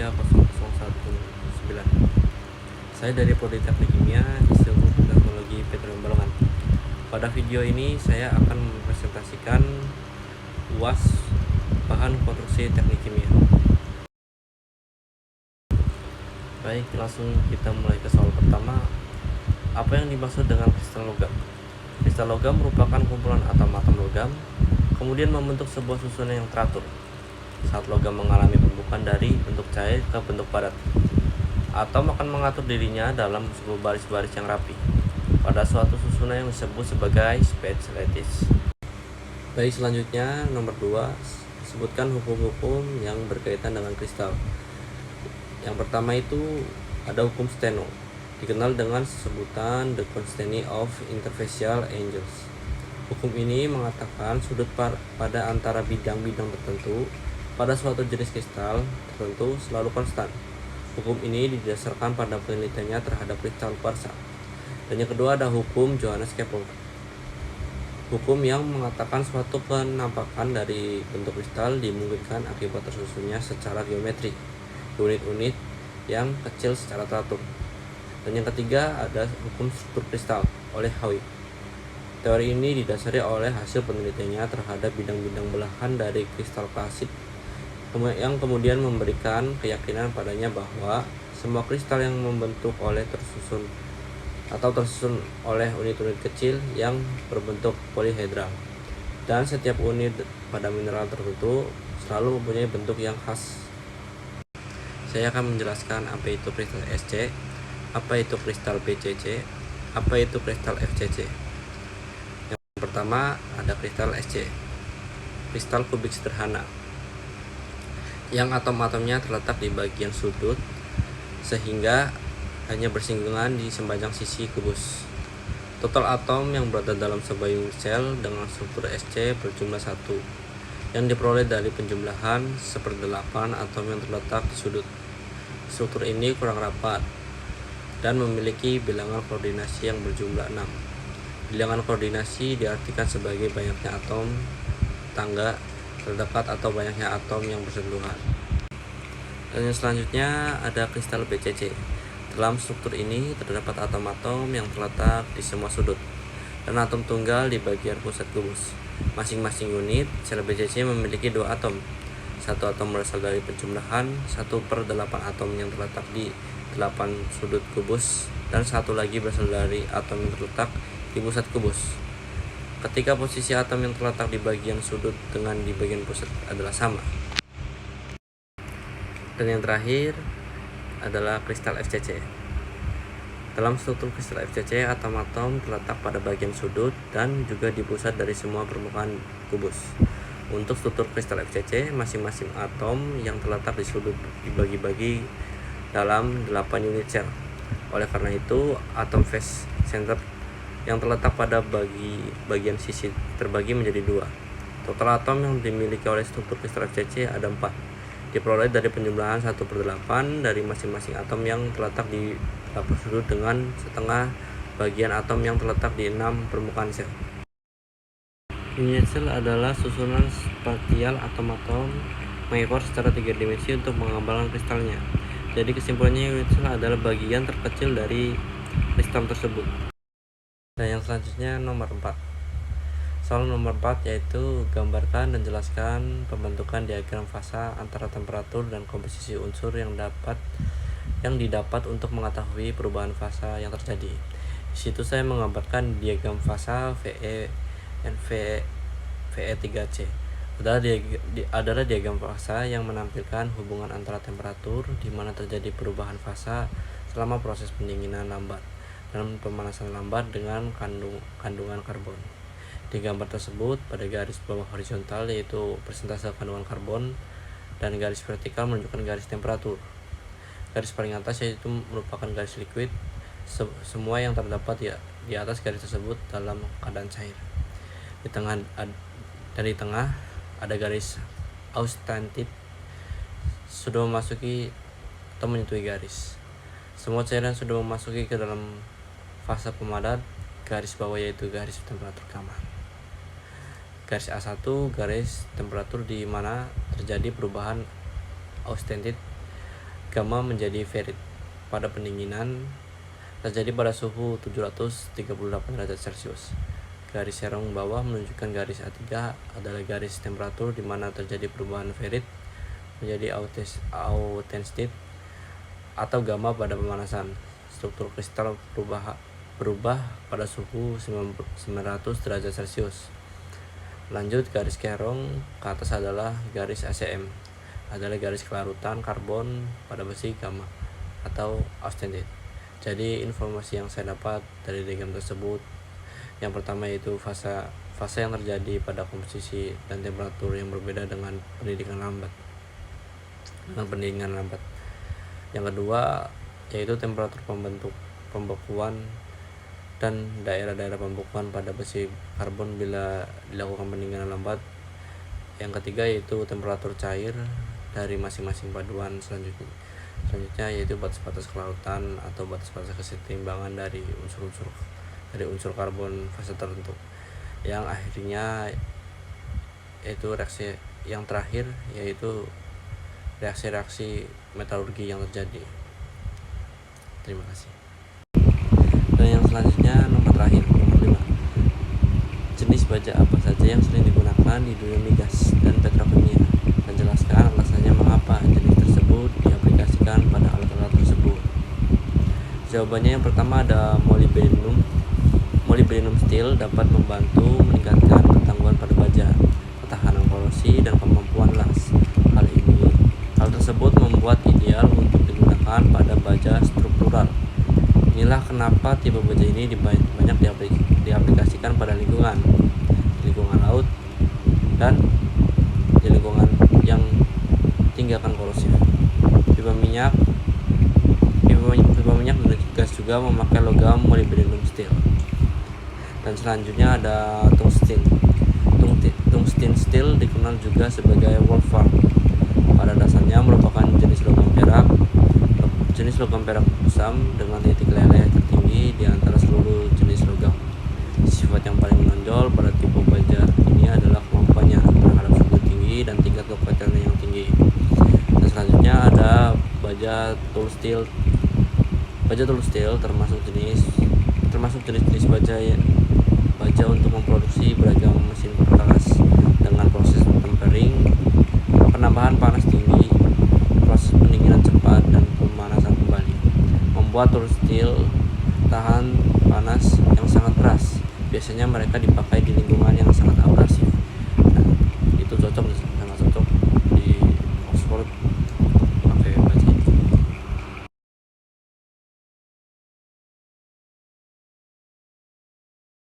30019. Saya dari Politeknik Kimia, Institut Teknologi Petroleum Balongan. Pada video ini saya akan mempresentasikan UAS bahan konstruksi teknik kimia. Baik, langsung kita mulai ke soal pertama. Apa yang dimaksud dengan kristal logam? Kristal logam merupakan kumpulan atom-atom logam, kemudian membentuk sebuah susunan yang teratur. Saat logam mengalami pembukaan dari bentuk cair ke bentuk padat, atom akan mengatur dirinya dalam sebuah baris-baris yang rapi pada suatu susunan yang disebut sebagai space lattice. Baik, selanjutnya nomor 2, sebutkan hukum-hukum yang berkaitan dengan kristal. Yang pertama itu ada hukum Steno, dikenal dengan sebutan the constancy of interfacial angles. Hukum ini mengatakan sudut pada antara bidang-bidang tertentu pada suatu jenis kristal tertentu selalu konstan. Hukum ini didasarkan pada penelitiannya terhadap kristal kuarsa. Dan yang kedua ada hukum Johannes-Kepler, hukum yang mengatakan suatu penampakan dari bentuk kristal dimungkinkan akibat tersusunnya secara geometri unit-unit yang kecil secara teratur. Dan yang ketiga ada hukum struktur kristal oleh Hauy. Teori ini didasari oleh hasil penelitiannya terhadap bidang-bidang belahan dari kristal klasik yang kemudian memberikan keyakinan padanya bahwa semua kristal yang tersusun oleh unit-unit kecil yang berbentuk polihedral, dan setiap unit pada mineral tertentu selalu mempunyai bentuk yang khas. Saya akan menjelaskan apa itu kristal Sc, apa itu kristal Bcc, apa itu kristal Fcc. Yang pertama ada kristal Sc, kristal kubik sederhana yang atom-atomnya terletak di bagian sudut sehingga hanya bersinggungan di sepanjang sisi kubus. Total atom yang berada dalam sebuah unit sel dengan struktur Sc berjumlah 1 yang diperoleh dari penjumlahan 1/8 atom yang terletak di sudut. Struktur ini kurang rapat dan memiliki bilangan koordinasi yang berjumlah 6. Bilangan koordinasi diartikan sebagai banyaknya atom tangga terdekat atau banyaknya atom yang bersentuhan. Dan yang selanjutnya ada kristal Bcc. Dalam struktur ini terdapat atom-atom yang terletak di semua sudut dan atom tunggal di bagian pusat kubus. Masing-masing unit sel Bcc memiliki 2 atom. Satu atom berasal dari penjumlahan 1/8 atom yang terletak di 8 sudut kubus, dan satu lagi berasal dari atom yang terletak di pusat kubus. Ketika posisi atom yang terletak di bagian sudut dengan di bagian pusat adalah sama. Dan yang terakhir adalah kristal Fcc. Dalam struktur kristal Fcc, atom-atom terletak pada bagian sudut dan juga di pusat dari semua permukaan kubus. Untuk struktur kristal Fcc, masing-masing atom yang terletak di sudut dibagi-bagi dalam 8 unit sel. Oleh karena itu, atom face center yang terletak pada bagian sisi terbagi menjadi 2. Total atom yang dimiliki oleh struktur kristal Fcc ada 4. Diperoleh dari penjumlahan 1/8 dari masing-masing atom yang terletak di 8 sudut dengan setengah bagian atom yang terletak di 6 permukaan sel. Unit sel adalah susunan spatial atom-atom mengekor secara 3 dimensi untuk menggambarkan kristalnya. Jadi kesimpulannya unit sel adalah bagian terkecil dari kristal tersebut. Dan yang selanjutnya nomor 4. Soal nomor 4 yaitu gambarkan dan jelaskan pembentukan diagram fasa antara temperatur dan komposisi unsur yang didapat untuk mengetahui perubahan fasa yang terjadi. Di situ saya menggambarkan diagram fasa VE3C. Adalah diagram fasa yang menampilkan hubungan antara temperatur di mana terjadi perubahan fasa selama proses pendinginan lambat dan pemanasan lambat dengan kandungan karbon. Di gambar tersebut pada garis bawah horizontal yaitu persentase kandungan karbon dan garis vertikal menunjukkan garis temperatur. Garis paling atas yaitu merupakan garis liquid. Semua yang terdapat di atas garis tersebut dalam keadaan cair. Di tengah ada garis austentit sudah memasuki atau menyentuhi garis. Semua cairan sudah memasuki ke dalam fase pemadat. Garis bawah yaitu garis temperatur kamar. Garis A1 garis temperatur di mana terjadi perubahan austentit gamma menjadi ferrit. Pada pendinginan terjadi pada suhu 738 derajat Celcius. Garis serong bawah menunjukkan garis A3 adalah garis temperatur di mana terjadi perubahan ferrit menjadi austenite atau gamma pada pemanasan. Struktur kristal berubah pada suhu 900 derajat Celcius. Lanjut, garis kerong ke atas adalah garis ACM, adalah garis kelarutan karbon pada besi gamma atau austenite. Jadi informasi yang saya dapat dari diagram tersebut, yang pertama yaitu fase yang terjadi pada komposisi dan temperatur yang berbeda dengan pendinginan lambat. Yang kedua yaitu temperatur pembekuan dan daerah-daerah pembekuan pada besi karbon bila dilakukan pendinginan lambat. Yang ketiga yaitu temperatur cair dari masing-masing paduan selanjutnya yaitu batas-batas kelautan atau batas-batas kesetimbangan dari unsur karbon fase tertentu. Yang akhirnya yaitu reaksi yang terakhir yaitu reaksi-reaksi metalurgi yang terjadi. Terima kasih. Dan yang selanjutnya nomor terakhir, nomor 5. Jenis baja apa saja yang sering digunakan di dunia migas dan petrokimia, dan jelaskan alasannya mengapa jenis tersebut diaplikasikan pada alat-alat tersebut. Jawabannya yang pertama ada molybdenum. Molybdenum steel dapat membantu meningkatkan ketangguhan pada baja, ketahanan korosi, dan kemampuan las. Hal tersebut membuat ideal untuk digunakan pada baja struktural. Inilah kenapa tipe baja ini banyak diaplikasikan pada lingkungan laut dan di lingkungan yang tinggi akan korosif. Pipa minyak dan gas juga memakai logam molybdenum steel. Dan selanjutnya ada tungsten. Tungsten steel dikenal juga sebagai wolfram. Pada dasarnya merupakan jenis logam perak kusam dengan titik leleh tertinggi di antara seluruh jenis logam. Sifat yang paling menonjol pada tipe baja ini adalah kemampuannya terhadap suhu tinggi dan tingkat kepastiannya yang tinggi. Dan selanjutnya ada baja tool steel. Baja tool steel termasuk jenis baja untuk memproduksi beragam mesin perkakas dengan proses tempering, penambahan panas tinggi, proses pendinginan cepat, dan pemanasan kembali, membuat tool steel tahan panas yang sangat keras. Biasanya mereka dipakai di lingkungan yang sangat abrasif. Nah, itu cocok